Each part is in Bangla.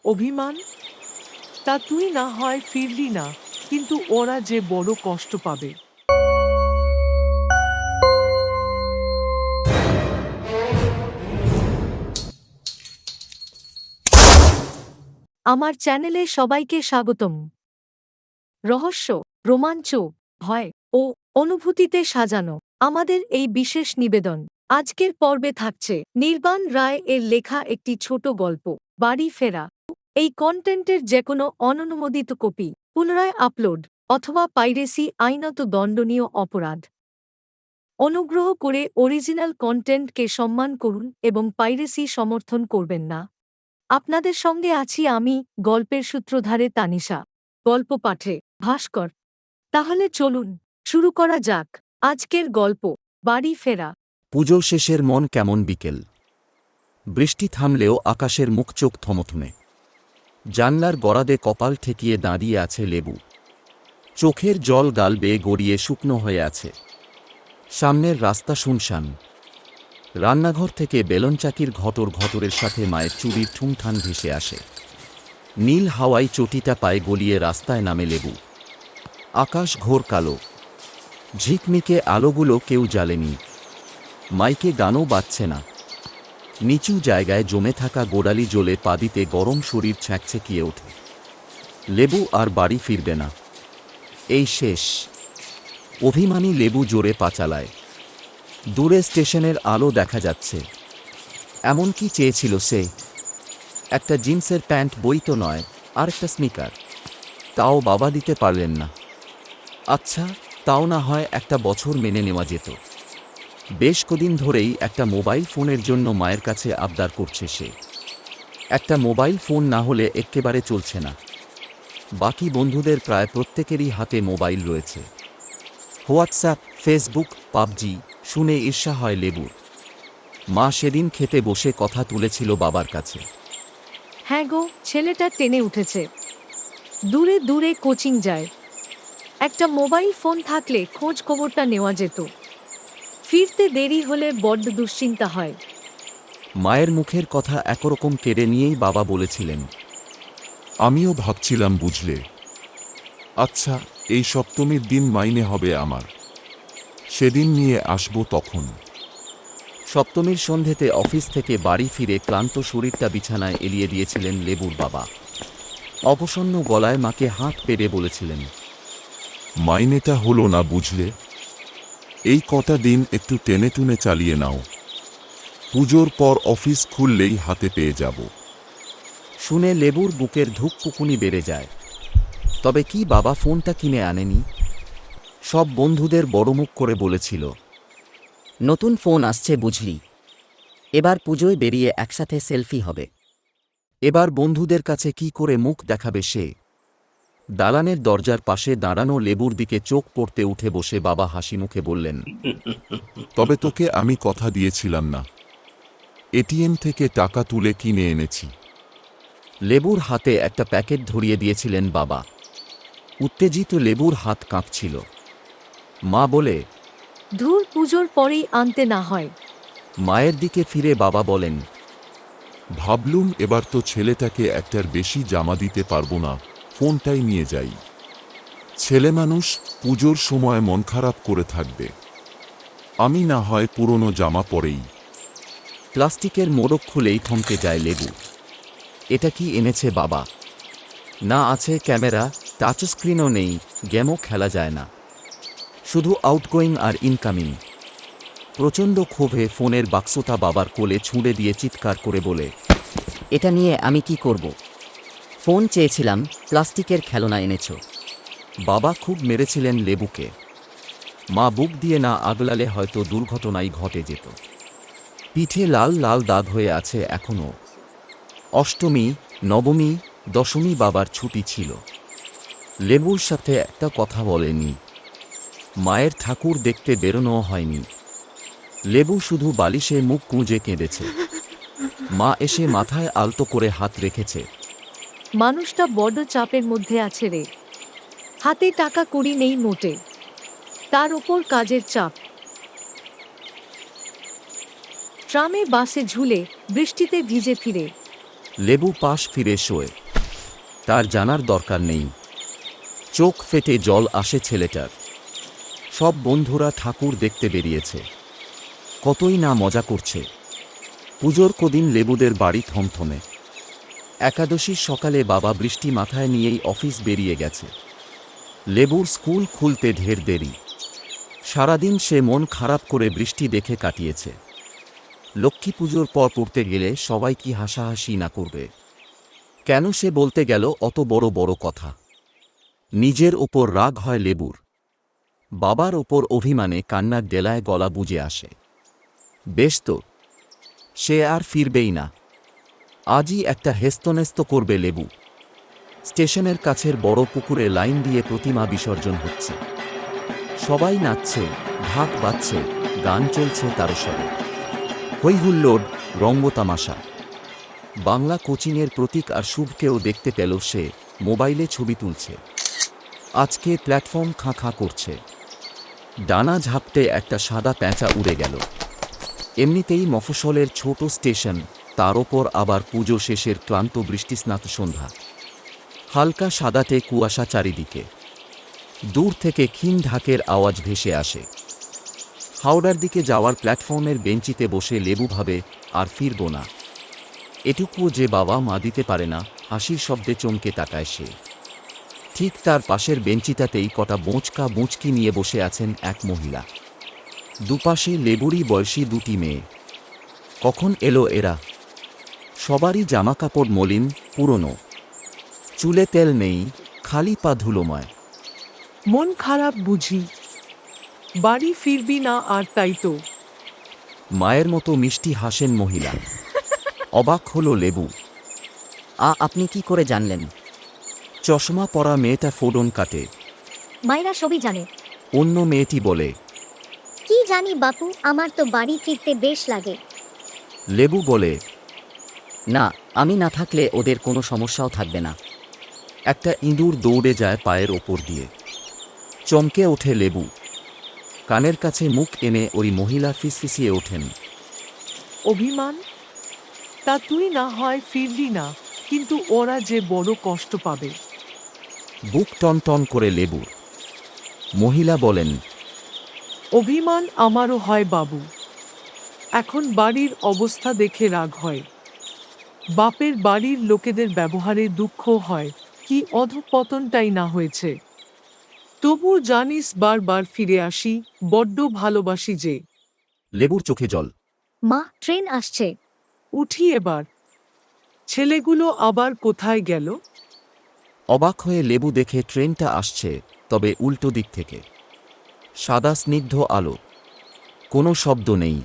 অভিমান? তা তুই না হয় ফিরলি না, কিন্তু ওরা যে বড় কষ্ট পাবে। আমার চ্যানেলে সবাইকে স্বাগতম। রহস্য, রোমাঞ্চ, ভয় ও অনুভূতিতে সাজানো আমাদের এই বিশেষ নিবেদন। আজকের পর্বে থাকছে নির্বাণ রায় এর লেখা একটি ছোট গল্প, বাড়ি ফেরা। এই কন্টেন্টের যেকোনো অননুমোদিত কপি, পুনরায় আপলোড অথবা পাইরেসি আইনত দণ্ডনীয় অপরাধ। অনুগ্রহ করে অরিজিনাল কন্টেন্টকে সম্মান করুন এবং পাইরেসি সমর্থন করবেন না। আপনাদের সঙ্গে আছি আমি, গল্পের সূত্রধারে তানিশা, গল্প পাঠে ভাস্কর। তাহলে চলুন শুরু করা যাক আজকের গল্প, বাড়ি ফেরা। পুজো শেষের মন কেমন বিকেল। বৃষ্টি থামলেও আকাশের মুখ চোখ থমথমে। জানলার গড়াদে কপাল ঠেকিয়ে দাঁড়িয়ে আছে লেবু। চোখের জল গাল বেয়ে গড়িয়ে শুকনো হয়ে আছে। সামনের রাস্তা শুনশান। রান্নাঘর থেকে বেলনচাকির ঘটর ঘটরের সাথে মায়ের চুড়ির ঠুংঠান ভেসে আসে। নীল হাওয়াই চটিটা পায়ে গলিয়ে রাস্তায় নামে লেবু। আকাশ ঘোর কালো। ঝিকমিকে আলোগুলো কেউ জ্বালেনি। মাইকে গানও বাজছে না। নিচু জায়গায় জমে থাকা গোড়ালি জ্বলে পা দিতে গরম শরীর ছ্যাঁকছেকিয়ে ওঠে। লেবু আর বাড়ি ফিরবে না। এই শেষ। অভিমানী লেবু জোরে পা চালায়। দূরে স্টেশনের আলো দেখা যাচ্ছে। এমন কি চেয়েছিল সে? একটা জিন্সের প্যান্ট বই তো নয়, আর একটা স্নিকার। তাও বাবা দিতে পারলেন না। আচ্ছা, তাও না হয় একটা বছর মেনে নেওয়া যেত। বেশ কদিন ধরেই একটা মোবাইল ফোনের জন্য মায়ের কাছে আবদার করছে সে। একটা মোবাইল ফোন না হলে এক্কেবারে চলছে না। বাকি বন্ধুদের প্রায় প্রত্যেকেরই হাতে মোবাইল রয়েছে। হোয়াটসঅ্যাপ, ফেসবুক, পাবজি শুনে ঈর্ষা হয় লেবুর। মা সেদিন খেতে বসে কথা তুলেছিল বাবার কাছে। হ্যাঁ গো, ছেলেটা টেনে উঠেছে। দূরে দূরে কোচিং যায়। একটা মোবাইল ফোন থাকলে খোঁজ খবরটা নেওয়া যেত। ফিরতে দেরি হলে বড্ড দুশ্চিন্তা হয়। মায়ের মুখের কথা একরকম কেড়ে নিয়েই বাবা বলেছিলেন, আমিও ভাবছিলাম বুঝলে। আচ্ছা, এই সপ্তমীর দিন মাইনে হবে আমার। সেদিন নিয়ে আসবো তখন। সপ্তমীর সন্ধেতে অফিস থেকে বাড়ি ফিরে ক্লান্ত শরীরটা বিছানায় এলিয়ে দিয়েছিলেন লেবুর বাবা। অবসন্ন গলায় মাকে হাত পেড়ে বলেছিলেন, মাইনেটা হলো না বুঝলে। এই কটা দিন একটু টেনে টুনে চালিয়ে নাও। পুজোর পর অফিস খুললেই হাতে পেয়ে যাব। শুনে লেবুর বুকের ধুকপুকুনি বেড়ে যায়। তবে কি বাবা ফোনটা কিনে আনেনি? সব বন্ধুদের বড়মুখ করে বলেছিল, নতুন ফোন আসছে বুঝলি, এবার পুজোয় বেরিয়ে একসাথে সেলফি হবে। এবার বন্ধুদের কাছে কি করে মুখ দেখাবে সে? দালানের দরজার পাশে দাঁড়ানো লেবুর দিকে চোখ পড়তে উঠে বসে বাবা হাসি মুখে বললেন, তবে তোকে আমি কথা দিয়েছিলাম না। এটিএম থেকে টাকা তুলে কিনে এনেছি। লেবুর হাতে একটা প্যাকেট ধরিয়ে দিয়েছিলেন বাবা। উত্তেজিত লেবুর হাত কাঁপছিল। মা বলে, ধুর, পুজোর পরেই আনতে না হয়? মায়ের দিকে ফিরে বাবা বলেন, ভাবলুম এবার তো ছেলেটাকে একটার বেশি জামা দিতে পারবো না, ফোনটাই নিয়ে যাই। ছেলে মানুষ, পুজোর সময় মন খারাপ করে থাকবে। আমি না হয় পুরনো জামা পরেই। প্লাস্টিকের মোড়ক খুলেই থমকে যায় লেবু। এটা কি এনেছে বাবা? না আছে ক্যামেরা, টাচ স্ক্রিনও নেই, গেমও খেলা যায় না। শুধু আউটগোয়িং আর ইনকামিং। প্রচণ্ড ক্ষোভে ফোনের বাক্সটা বাবার কোলে ছুঁড়ে দিয়ে চিৎকার করে বলে, এটা নিয়ে আমি কি করব? ফোন চেয়েছিলাম, প্লাস্টিকের খেলনা এনেছো। বাবা খুব মেরেছিলেন লেবুকে। মা বুক দিয়ে না আগলালে হয়তো দুর্ঘটনাই ঘটে যেত। পিঠে লাল লাল দাগ হয়ে আছে এখনও। অষ্টমী, নবমী, দশমী বাবার ছুটি ছিল। লেবুর সাথে একটা কথা বলেনি। মায়ের ঠাকুর দেখতে বেরোনোও হয়নি। লেবু শুধু বালিশে মুখ গুঁজে কেঁদেছে। মা এসে মাথায় আলতো করে হাত রেখেছে। মানুষটা বড্ড চাপের মধ্যে আছে রে। হাতে টাকা কড়ি নেই মোটে, তার ওপর কাজের চাপ। ট্রামে বাসে ঝুলে, বৃষ্টিতে ভিজে ফিরে। লেবু পাশ ফিরে শোয়। তার জানার দরকার নেই। চোখ ফেটে জল আসে ছেলেটার। সব বন্ধুরা ঠাকুর দেখতে বেরিয়েছে। কতই না মজা করছে। পুজোর কদিন লেবুদের বাড়ি থমথমে। একাদশীর সকালে বাবা বৃষ্টি মাথায় নিয়েই অফিস বেরিয়ে গেছে। লেবুর স্কুল খুলতে ঢের দেরি। সারাদিন সে মন খারাপ করে বৃষ্টি দেখে কাটিয়েছে। লক্ষ্মী পুজোর পর পড়তে গেলে সবাই কি হাসাহাসি না করবে। কেন সে বলতে গেল অত বড় বড় কথা। নিজের ওপর রাগ হয় লেবুর। বাবার ওপর অভিমানে কান্নার ডেলায় গলা বুজে আসে। বেশ তো, সে আর ফিরবেই না। আজই একটা হেস্তনেস্ত করবে লেবু। স্টেশনের কাছের বড় পুকুরে লাইন দিয়ে প্রতিমা বিসর্জন হচ্ছে। সবাই নাচছে, ঢাক বাজছে, গান চলছে তারস্বরে। হই হুল্লোড়, রঙ্গতামাশা। বাংলা কোচিংয়ের প্রতীক আর শুভকেও দেখতে পেল সে। মোবাইলে ছবি তুলছে। আজকে প্ল্যাটফর্ম খাঁ খাঁ করছে। ডানা ঝাপটে একটা সাদা প্যাঁচা উড়ে গেল। এমনিতেই মফস্বলের ছোট স্টেশন, তার ওপর আবার পুজো শেষের ক্লান্ত বৃষ্টিস্নাত সন্ধ্যা। হালকা সাদাটে কুয়াশা চারিদিকে। দূর থেকে ক্ষীণ ঢাকের আওয়াজ ভেসে আসে। হাওড়ার দিকে যাওয়ার প্ল্যাটফর্মের বেঞ্চিতে বসে লেবু ভাবে, আর ফিরব না। এটুকুও যে বাবা মা দিতে পারে না। হাসির শব্দে চমকে তাকায় সে। ঠিক তার পাশের বেঞ্চিটাতেই কটা বোঁচকা বুঁচকি নিয়ে বসে আছেন এক মহিলা। দুপাশে লেবুরই বয়সী দুটি মেয়ে। কখন এলো এরা? সবারই জামাকাপড় মলিন, পুরনো। চুলে তেল নেই, খালি পা ধুলোময়। মন খারাপ বুঝি? বাড়ি ফিরবি না আর তাই তো। মায়ের মতো মিষ্টি হাসেন মহিলা। অবাক হলো লেবু। আপনি কি করে জানলেন? চশমা পরা মেয়েটা ফোড়ন কাটে। মায়েরা সবই জানে। অন্য মেয়েটি বলে। কি জানি বাপু, আমার তো বাড়ি ফিরতে বেশ লাগে। লেবু বলে। না, আমি না থাকলে ওদের কোনো সমস্যাও থাকবে না। একটা ইঁদুর দৌড়ে যায় পায়ের ওপর দিয়ে। চমকে ওঠে লেবু। কানের কাছে মুখ এনে ওই মহিলা ফিসফিসিয়ে ওঠেন। অভিমান? তা তুই না হয় ফিরলি না, কিন্তু ওরা যে বড় কষ্ট পাবে। বুক টন টন করে লেবুর। মহিলা বলেন। অভিমান আমারও হয় বাবু। এখন বাড়ির অবস্থা দেখে রাগ হয়। বাপের বাড়ির লোকেদের ব্যবহারে দুঃখ হয়। কি অধঃপতনটাই না হয়েছে। তবু জানিস বারবার ফিরে আসি, বড্ড ভালোবাসি যে। লেবুর চোখে জল। মা, ট্রেন আসছে। উঠি এবার। ছেলেগুলো আবার কোথায় গেল? অবাক হয়ে লেবু দেখে ট্রেনটা আসছে, তবে উল্টো দিক থেকে। সাদা স্নিগ্ধ আলো। কোনো শব্দ নেই।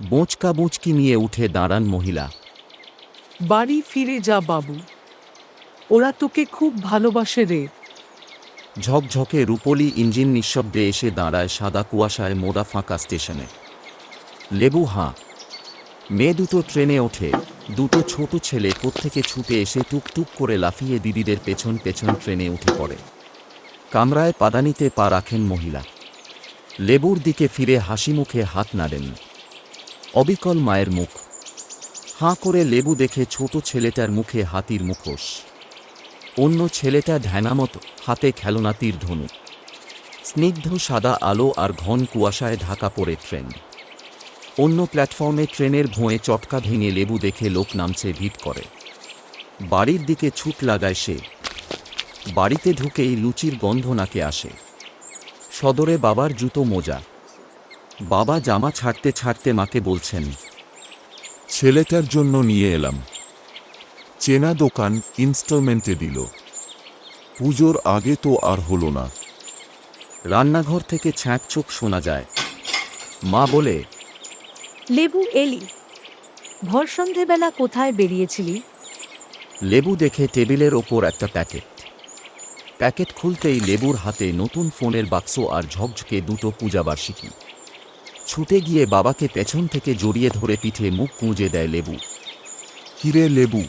বোঁচকা বুঁচকি নিয়ে উঠে দাঁড়ান মহিলা। বাড়ি ফিরে যা বাবু। ওরা তোকে খুব ভালোবাসে রে। ঝকঝকে রূপলি ইঞ্জিন নিঃশব্দে এসে দাঁড়ায় সাদা কুয়াশায় মোড়া ফাঁকা স্টেশনে। লেবু হাঁ। মেয়ে দুটো ট্রেনে ওঠে। দুটো ছোট ছেলে কোত্থেকে ছুটে এসে টুকটুক করে লাফিয়ে দিদিদের পেছন পেছন ট্রেনে উঠে পড়ে। কামরায় পাদানিতে পা রাখেন মহিলা। লেবুর দিকে ফিরে হাসি মুখে হাত নাড়েন। অবিকল মায়ের মুখ। হাঁ করে লেবু দেখে ছোট ছেলেটার মুখে হাতির মুখোশ। অন্য ছেলেটা ঢ্যানামত, হাতে খেলনা তীর ধনু। স্নিগ্ধ সাদা আলো আর ঘন কুয়াশায় ঢাকা পড়ে ট্রেন। অন্য প্ল্যাটফর্মে ট্রেনের ভোঁয়ে চটকা ভেঙে লেবু দেখে লোক নামছে ভিড় করে। বাড়ির দিকে ছুট লাগায় সে। বাড়িতে ঢুকেই লুচির গন্ধ নাকে আসে। সদরে বাবার জুতো মোজা। বাবা জামা ছাড়তে ছাড়তে মাকে বলছেন। ছেলেটার জন্য নিয়ে এলাম। চেনা দোকান, ইনস্টলমেন্টে দিল। পুজোর আগে তো আর হলো না। রান্নাঘর থেকে ছ্যাঁক চোখ শোনা যায়। মা বলে। লেবু এলি? ভর সন্ধেবেলা কোথায় বেরিয়েছিলি? লেবু দেখে টেবিলের ওপর একটা প্যাকেট। প্যাকেট খুলতেই লেবুর হাতে নতুন ফোনের বাক্স আর ঝকঝকে দুটো পূজাবার্ষিকী। ছুটে গিয়ে বাবাকে পেছন থেকে জড়িয়ে ধরে পিঠে মুখ গুঁজে দেয় লেবু। কিরে লেবু,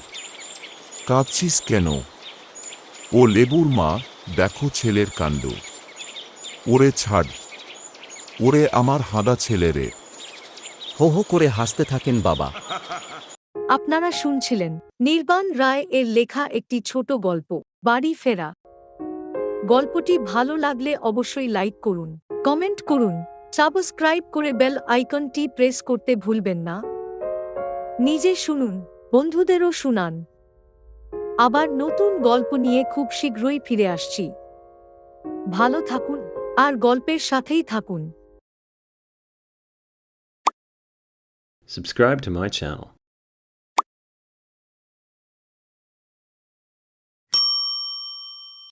কাঁদছিস কেন? ও লেবুর মা, দেখো ছেলের কাণ্ড। ওরে ছাড়। ওরে আমার হাদা ছেলে রে। হো হো করে হাসতে থাকেন বাবা। আপনারা শুনছিলেন নির্বাণ রায় এর লেখা একটি ছোট গল্প বাড়ি ফেরা। গল্পটি ভালো লাগলে অবশ্যই লাইক করুন, কমেন্ট করুন, সাবস্ক্রাইব করে বেল আইকনটি প্রেস করতে ভুলবেন না। নিজে শুনুন, বন্ধুদেরও শুনান। আবার নতুন গল্প নিয়ে খুব শীঘ্রই ফিরে আসছি। ভালো থাকুন আর গল্পের সাথেই থাকুন। Subscribe to my channel.